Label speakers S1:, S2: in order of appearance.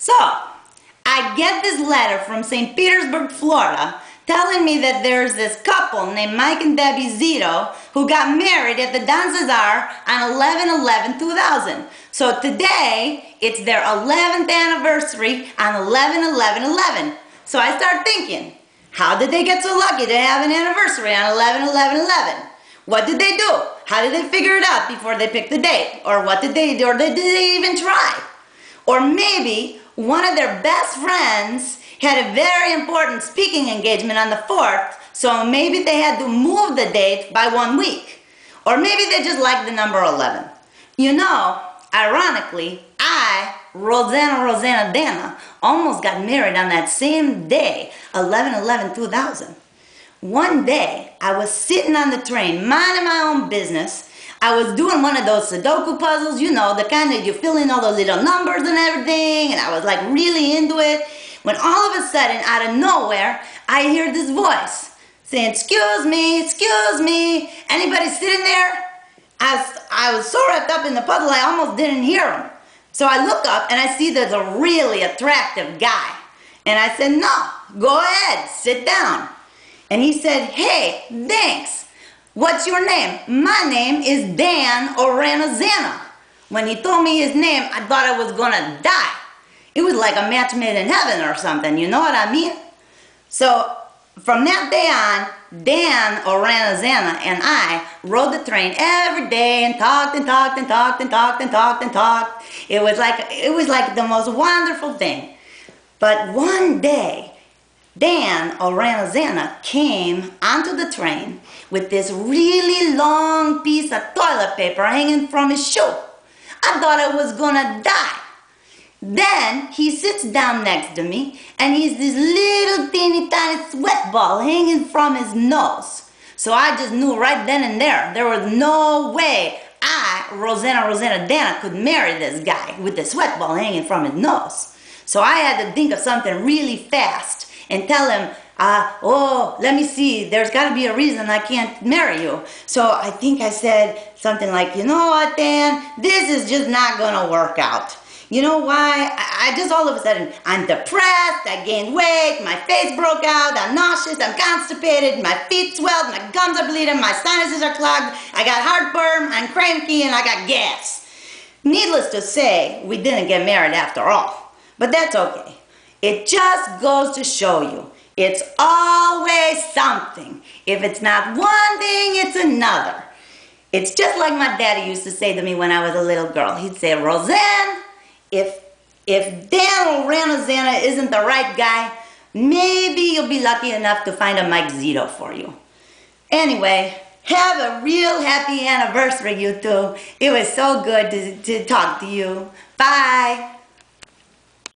S1: So, I get this letter from St. Petersburg, Florida, telling me that there's this couple named Mike and Debbie Zito who got married at the Don Cesar on 11/11/2000. So today, it's their 11th anniversary on 11/11/11. So I start thinking, how did they get so lucky to have an anniversary on 11/11/11? What did they do? How did they figure it out before they picked the date? Or what did they do? Or did they even try? Or maybe one of their best friends had a very important speaking engagement on the 4th, so maybe they had to move the date by 1 week. Or maybe they just liked the number 11. You know, ironically, Rosannadana, almost got married on that same day, 11/11/2000. One day, I was sitting on the train, minding my own business. I was doing one of those Sudoku puzzles, you know, the kind that you fill in all the little numbers and everything, and I was like really into it, when all of a sudden, out of nowhere, I hear this voice saying, excuse me, anybody sitting there? I was so wrapped up in the puzzle, I almost didn't hear him. So I look up and I see there's a really attractive guy. And I said, no, go ahead, sit down. And he said, hey, thanks. What's your name? My name is Dan Rosanadana. When he told me his name, I thought I was gonna die. It was like a match made in heaven or something, you know what I mean? So from that day on, Dan Rosanne and I rode the train every day and talked and talked and talked and talked and talked and talked. It was like the most wonderful thing. But one day, Dan Rosanne came onto the train with this really long piece of toilet paper hanging from his shoe. I thought I was gonna die. Then he sits down next to me and he's this little teeny tiny sweat ball hanging from his nose. So I just knew right then and there was no way Rosannadana could marry this guy with the sweat ball hanging from his nose. So I had to think of something really fast and tell him, oh, let me see, there's got to be a reason I can't marry you. So I think I said something like, you know what, Dan, this is just not going to work out. You know why? I just all of a sudden, I'm depressed, I gained weight, my face broke out, I'm nauseous, I'm constipated, my feet swelled, my gums are bleeding, my sinuses are clogged, I got heartburn, I'm cranky, and I got gas. Needless to say, we didn't get married after all. But that's okay. It just goes to show you, it's always something. If it's not one thing, it's another. It's just like my daddy used to say to me when I was a little girl. He'd say, Rosanne, if Dan Rosanadana isn't the right guy, maybe you'll be lucky enough to find a Mike Zito for you. Anyway, have a real happy anniversary, you two. It was so good to talk to you. Bye.